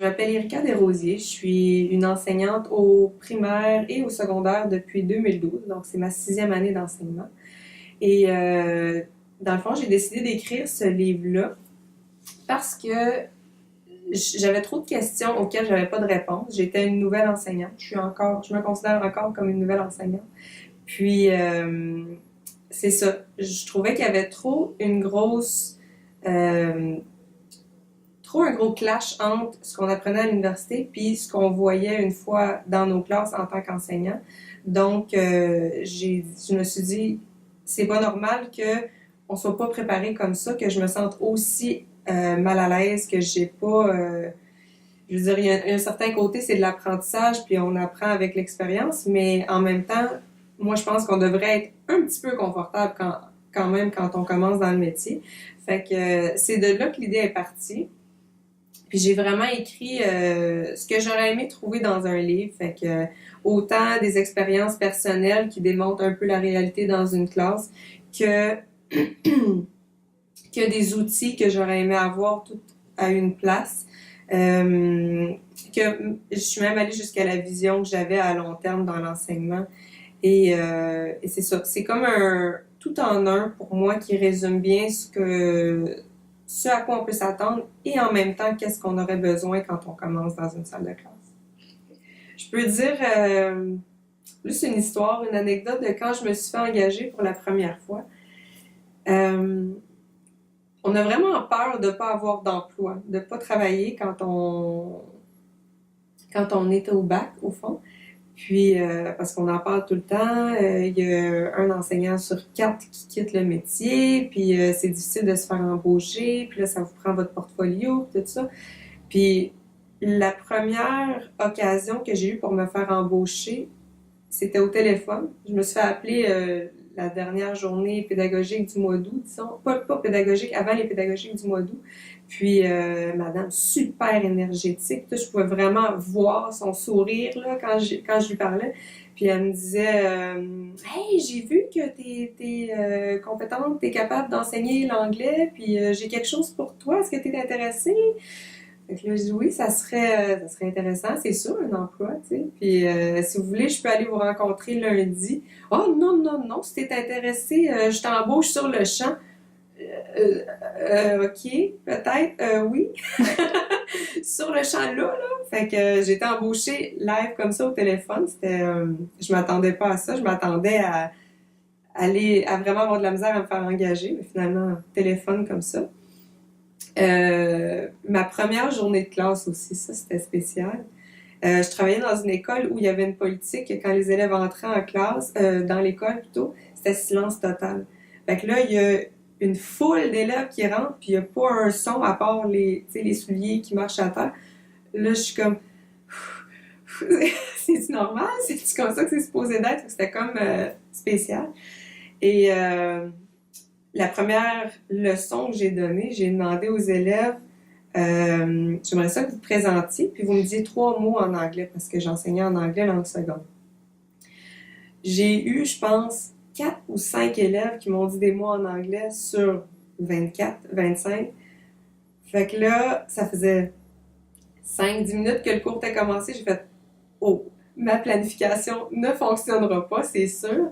Je m'appelle Erika Desrosiers, je suis une enseignante au primaire et au secondaire depuis 2012, donc c'est ma 6e année d'enseignement. Et dans le fond, j'ai décidé d'écrire ce livre-là parce que j'avais trop de questions auxquelles j'avais pas de réponse. J'étais une nouvelle enseignante, je me considère encore comme une nouvelle enseignante. Puis c'est ça, je trouvais qu'il y avait euh, trop un gros clash entre ce qu'on apprenait à l'université puis ce qu'on voyait une fois dans nos classes en tant qu'enseignant. Donc, je me suis dit, c'est pas normal que on soit pas préparé comme ça, que je me sente aussi mal à l'aise, que j'ai pas... je veux dire, il y a un certain côté, c'est de l'apprentissage, puis on apprend avec l'expérience, mais en même temps, moi, je pense qu'on devrait être un petit peu confortable quand même quand on commence dans le métier. Fait que c'est de là que l'idée est partie. Puis j'ai vraiment écrit ce que j'aurais aimé trouver dans un livre. Fait que autant des expériences personnelles qui démontrent un peu la réalité dans une classe que, que des outils que j'aurais aimé avoir tout à une place. Que je suis même allée jusqu'à la vision que j'avais à long terme dans l'enseignement. Et c'est ça. C'est comme un tout en un pour moi qui résume bien ce à quoi on peut s'attendre et en même temps qu'est-ce qu'on aurait besoin quand on commence dans une salle de classe. Je peux dire juste une histoire, une anecdote de quand je me suis fait engager pour la première fois. On a vraiment peur de ne pas avoir d'emploi, de ne pas travailler quand on est au bac, au fond. Puis, parce qu'on en parle tout le temps, il y a un enseignant sur 4 qui quitte le métier, puis c'est difficile de se faire embaucher, puis là, ça vous prend votre portfolio, tout ça. Puis, la première occasion que j'ai eue pour me faire embaucher, c'était au téléphone. Je me suis fait appeler la dernière journée pédagogique du mois d'août, disons. Pas pédagogique, avant les pédagogiques du mois d'août. Puis, madame, super énergétique. Je pouvais vraiment voir son sourire là, quand je lui parlais. Puis, elle me disait Hey, j'ai vu que t'es compétente, t'es capable d'enseigner l'anglais, puis j'ai quelque chose pour toi. Est-ce que t'es intéressée? Fait que là, je dis oui, ça serait intéressant, c'est sûr, un emploi, tu sais. Puis, si vous voulez, je peux aller vous rencontrer lundi. Oh, non, non, non, si t'es intéressé, je t'embauche sur le champ. OK, peut-être, oui. Sur le champ là. Fait que j'ai été embauchée live comme ça au téléphone. Je m'attendais pas à ça. Je m'attendais à vraiment avoir de la misère à me faire engager, mais finalement, téléphone comme ça. Ma première journée de classe aussi, ça c'était spécial. Je travaillais dans une école où il y avait une politique que quand les élèves entraient en classe, dans l'école plutôt, c'était silence total. Fait que là, il y a une foule d'élèves qui rentrent, puis il n'y a pas un son à part les souliers qui marchent à terre. Là, je suis comme... C'est-tu normal? C'est-tu comme ça que c'est supposé d'être? C'était comme spécial. Et la première leçon que j'ai donnée, j'ai demandé aux élèves j'aimerais ça que vous présentiez, puis vous me disiez 3 mots en anglais, parce que j'enseignais en anglais langue seconde. J'ai eu, je pense, 4 ou 5 élèves qui m'ont dit des mots en anglais sur 24, 25. Fait que là, ça faisait 5-10 minutes que le cours était commencé. J'ai fait « Oh, ma planification ne fonctionnera pas, c'est sûr. »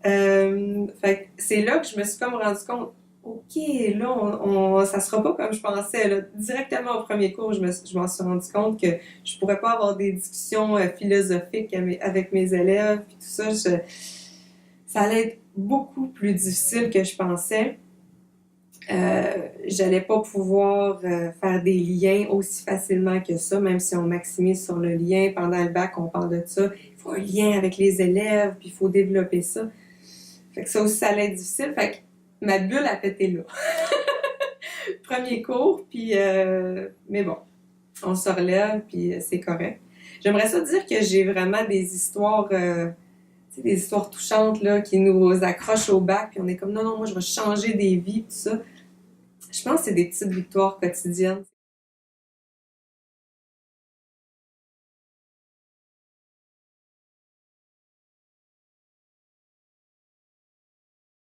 Fait que c'est là que je me suis comme rendu compte OK, là, ça sera pas comme je pensais. Là. Directement au premier cours, je m'en suis rendu compte que je pourrais pas avoir des discussions philosophiques avec mes élèves, puis tout ça. Ça allait être beaucoup plus difficile que je pensais. J'allais pas pouvoir faire des liens aussi facilement que ça, même si on maximise sur le lien. Pendant le bac, on parle de ça. Il faut un lien avec les élèves, puis il faut développer ça. Fait que ça aussi, ça allait être difficile. Fait que ma bulle a pété là. Premier cours, puis... mais bon, on se relève, puis c'est correct. J'aimerais ça dire que j'ai vraiment des histoires touchantes là, qui nous accrochent au bac, puis on est comme, non, moi, je vais changer des vies, tout ça. Je pense que c'est des petites victoires quotidiennes.